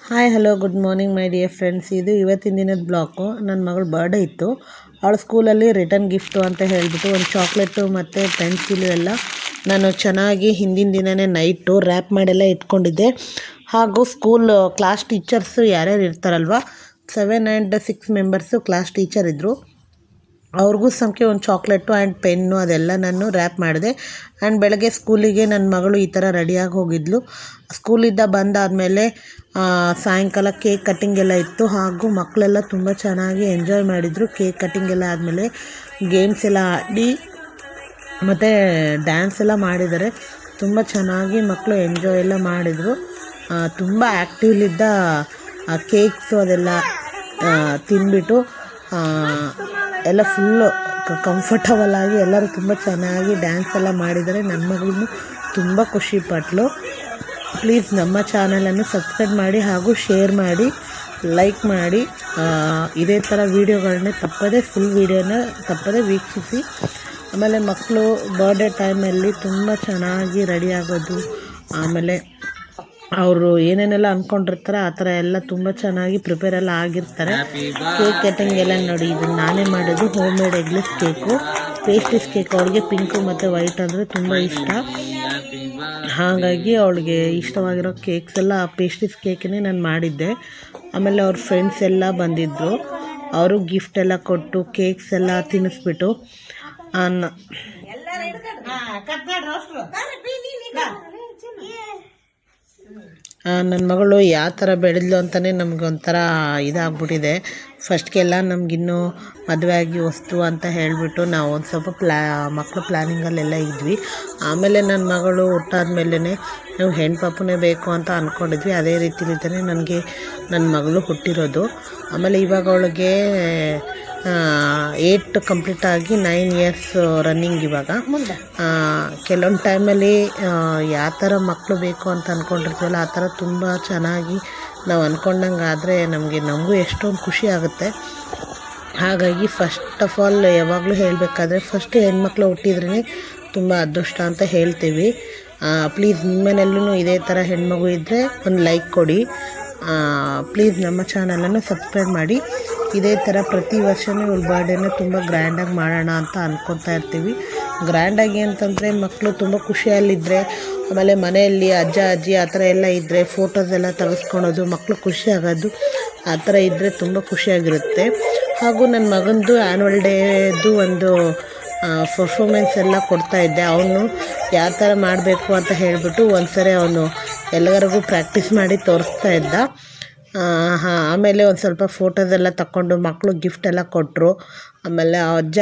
Hi hello good morning my dear friends. ಇದು ಇವತ್ತಿನ ದಿನದ ಬ್ಲಾಗು. ನನ್ನ ಮಗಳ ಬರ್ಡೇ ಇತ್ತು. ಅವಳ ಸ್ಕೂಲಲ್ಲಿ ರಿಟರ್ನ್ ಗಿಫ್ಟು ಅಂತ ಹೇಳಿಬಿಟ್ಟು ಒಂದು ಚಾಕ್ಲೇಟು ಮತ್ತು ಪೆನ್ಸಿಲು ಎಲ್ಲ ನಾನು ಚೆನ್ನಾಗಿ ಹಿಂದಿನ ದಿನವೇ ನೈಟು ರ್ಯಾಪ್ ಮಾಡೆಲ್ಲ ಇಟ್ಕೊಂಡಿದ್ದೆ. ಹಾಗೂ ಸ್ಕೂಲ್ ಕ್ಲಾಸ್ ಟೀಚರ್ಸು ಯಾರ್ಯಾರು ಇರ್ತಾರಲ್ವ, 7 and 6 ಮೆಂಬರ್ಸು ಕ್ಲಾಸ್ ಟೀಚರ್ ಇದ್ದರು. ಅವ್ರಿಗೂ ಸಂಖ್ಯೆ ಒಂದು ಚಾಕ್ಲೇಟು ಆ್ಯಂಡ್ ಪೆನ್ನು ಅದೆಲ್ಲ ನಾನು ರ್ಯಾಪ್ ಮಾಡಿದೆ. ಆ್ಯಂಡ್ ಬೆಳಗ್ಗೆ ಸ್ಕೂಲಿಗೆ ನನ್ನ ಮಗಳು ಈ ಥರ ರೆಡಿಯಾಗಿ ಹೋಗಿದ್ಲು. ಸ್ಕೂಲಿಂದ ಬಂದಾದಮೇಲೆ ಸಾಯಂಕಾಲ ಕೇಕ್ ಕಟ್ಟಿಂಗ್ ಎಲ್ಲ ಇತ್ತು. ಹಾಗೂ ಮಕ್ಕಳೆಲ್ಲ ತುಂಬ ಚೆನ್ನಾಗಿ ಎಂಜಾಯ್ ಮಾಡಿದರು. ಕೇಕ್ ಕಟ್ಟಿಂಗ್ ಎಲ್ಲ ಆದಮೇಲೆ ಗೇಮ್ಸ್ ಎಲ್ಲ ಆಡಿ ಮತ್ತು ಡ್ಯಾನ್ಸ್ ಎಲ್ಲ ಮಾಡಿದ್ದಾರೆ. ತುಂಬ ಚೆನ್ನಾಗಿ ಮಕ್ಕಳು ಎಂಜಾಯ್ ಎಲ್ಲ ಮಾಡಿದರು. ತುಂಬ ಆ್ಯಕ್ಟಿವ್ಲಿದ್ದ ಕೇಕ್ಸು ಅದೆಲ್ಲ ತಿಂದ್ಬಿಟ್ಟು ಎಲ್ಲ ಫುಲ್ಲು ಕಂಫರ್ಟಬಲ್ ಆಗಿ ಎಲ್ಲರೂ ತುಂಬ ಚೆನ್ನಾಗಿ ಡ್ಯಾನ್ಸ್ ಎಲ್ಲ ಮಾಡಿದ್ದಾರೆ. ನನ್ನ ಮಗಳು ತುಂಬ ಖುಷಿಪಟ್ಟಳು. ಪ್ಲೀಸ್ ನಮ್ಮ ಚಾನಲನ್ನು ಸಬ್ಸ್ಕ್ರೈಬ್ ಮಾಡಿ ಹಾಗೂ ಶೇರ್ ಮಾಡಿ, ಲೈಕ್ ಮಾಡಿ. ಇದೇ ಥರ ವೀಡಿಯೋಗಳನ್ನೇ ಫುಲ್ ವೀಡಿಯೋನ ತಪ್ಪದೇ ವೀಕ್ಷಿಸಿ. ಆಮೇಲೆ ಮಕ್ಕಳು ಬರ್ಡೇ ಟೈಮಲ್ಲಿ ತುಂಬ ಚೆನ್ನಾಗಿ ರೆಡಿ ಆಗೋದು, ಆಮೇಲೆ ಅವರು ಏನೇನೆಲ್ಲ ಅಂದ್ಕೊಂಡಿರ್ತಾರೆ ಆ ಥರ ಎಲ್ಲ ತುಂಬ ಚೆನ್ನಾಗಿ ಪ್ರಿಪೇರ್ ಎಲ್ಲ ಆಗಿರ್ತಾರೆ. ಕೇಕ್ ಕಟ್ಟಿಂಗ್ ಎಲ್ಲ ನೋಡಿ, ಇದನ್ನು ನಾನೇ ಮಾಡೋದು home made eggless cake, pastries cake. ಅವಳಿಗೆ ಪಿಂಕು ಮತ್ತು ವೈಟ್ ಅಂದರೆ ತುಂಬ ಇಷ್ಟ. ಹಾಗಾಗಿ ಅವಳಿಗೆ ಇಷ್ಟವಾಗಿರೋ ಕೇಕ್ಸ್ ಎಲ್ಲ ಪೇಸ್ಟ್ರೀಸ್ ಕೇಕನ್ನೇ ನಾನು ಮಾಡಿದ್ದೆ. ಆಮೇಲೆ ಅವ್ರ ಫ್ರೆಂಡ್ಸ್ ಎಲ್ಲ ಬಂದಿದ್ದರು. ಅವರು ಗಿಫ್ಟ್ ಎಲ್ಲ ಕೊಟ್ಟು ಕೇಕ್ಸ್ ಎಲ್ಲ ತಿನ್ನಿಸ್ಬಿಟ್ಟು ನನ್ನ ಮಗಳು ಯಾವ ಥರ ಬೆಳೆದ್ಲು ಅಂತಲೇ ನಮಗೊಂಥರ ಇದಾಗ್ಬಿಟ್ಟಿದೆ. ಫಸ್ಟ್ಗೆಲ್ಲ ನಮಗಿನ್ನೂ ಮದುವೆ ಆಗಿ ಹೊಸ್ತು ಅಂತ ಹೇಳಿಬಿಟ್ಟು ನಾವು ಒಂದು ಸ್ವಲ್ಪ ಮಕ್ಕಳು ಪ್ಲ್ಯಾನಿಂಗಲ್ಲೆಲ್ಲ ಇದ್ವಿ. ಆಮೇಲೆ ನನ್ನ ಮಗಳು ಹುಟ್ಟಾದ್ಮೇಲೆ ನಾವು ಹೆಣ್ಪಾಪನೇ ಬೇಕು ಅಂತ ಅಂದ್ಕೊಂಡಿದ್ವಿ. ಅದೇ ರೀತಿಲಿದ್ದಾನೆ ನನಗೆ ನನ್ನ ಮಗಳು ಹುಟ್ಟಿರೋದು. ಆಮೇಲೆ ಇವಾಗ ಅವಳಿಗೆ 8 ಕಂಪ್ಲೀಟ್ ಆಗಿ 9 ಇಯರ್ಸ್ ರನ್ನಿಂಗ್ ಇವಾಗ. ಕೆಲವೊಂದು ಟೈಮಲ್ಲಿ ಯಾವ ಥರ ಮಕ್ಕಳು ಬೇಕು ಅಂತ ಅಂದ್ಕೊಂಡಿರ್ತೀವಲ್ಲ ಆ ಥರ ತುಂಬ ಚೆನ್ನಾಗಿ ನಾವು ಅಂದ್ಕೊಂಡಂಗೆ ಆದರೆ ನಮಗೂ ಎಷ್ಟೊಂದು ಖುಷಿ ಆಗುತ್ತೆ. ಹಾಗಾಗಿ ಫಸ್ಟ್ ಆಫ್ ಆಲ್ ಯಾವಾಗಲೂ ಹೇಳಬೇಕಾದ್ರೆ ಫಸ್ಟ್ ಹೆಣ್ಮಕ್ಳು ಹುಟ್ಟಿದ್ರೇ ತುಂಬ ಅದೃಷ್ಟ ಅಂತ ಹೇಳ್ತೀವಿ. ಪ್ಲೀಸ್ ನಿಮ್ಮ ಮನೆಯಲ್ಲೂ ಇದೇ ಥರ ಹೆಣ್ಮಗು ಇದ್ದರೆ ಒಂದು ಲೈಕ್ ಕೊಡಿ. ಪ್ಲೀಸ್ ನಮ್ಮ ಚಾನಲನ್ನು ಸಬ್ಸ್ಕ್ರೈಬ್ ಮಾಡಿ. ಇದೇ ಥರ ಪ್ರತಿ ವರ್ಷವೂ ಇವ್ರ ಬರ್ಡೇನ ತುಂಬ ಗ್ರ್ಯಾಂಡಾಗಿ ಮಾಡೋಣ ಅಂತ ಅಂದ್ಕೊತಾ ಇರ್ತೀವಿ. ಗ್ರ್ಯಾಂಡಾಗಿ ಅಂತಂದರೆ ಮಕ್ಕಳು ತುಂಬ ಖುಷಿಯಲ್ಲಿದ್ದರೆ, ಆಮೇಲೆ ಮನೆಯಲ್ಲಿ ಅಜ್ಜ ಅಜ್ಜಿ ಆ ಥರ ಎಲ್ಲ ಇದ್ದರೆ ಫೋಟೋಸ್ ಎಲ್ಲ ತೆಗೆಸ್ಕೊಳೋದು, ಮಕ್ಕಳು ಖುಷಿ ಆಗೋದು ಆ ಥರ ಇದ್ದರೆ ತುಂಬ ಖುಷಿಯಾಗಿರುತ್ತೆ. ಹಾಗೂ ನನ್ನ ಮಗಂದು ಆ್ಯನ್ವಲ್ ಡೇದು ಒಂದು ಪರ್ಫಾರ್ಮೆನ್ಸ್ ಎಲ್ಲ ಕೊಡ್ತಾಯಿದ್ದೆ. ಅವನು ಯಾವ ಥರ ಮಾಡಬೇಕು ಅಂತ ಹೇಳಿಬಿಟ್ಟು ಒಂದ್ಸರಿ ಅವನು ಎಲ್ಲರಿಗೂ ಪ್ರಾಕ್ಟೀಸ್ ಮಾಡಿ ತೋರಿಸ್ತಾ ಇದ್ದ. ಆಮೇಲೆ ಒಂದು ಸ್ವಲ್ಪ ಫೋಟೋಸ್ ಎಲ್ಲ ತಗೊಂಡು ಮಕ್ಕಳು ಗಿಫ್ಟ್ ಎಲ್ಲ ಕೊಟ್ಟರು. ಆಮೇಲೆ ಅಜ್ಜ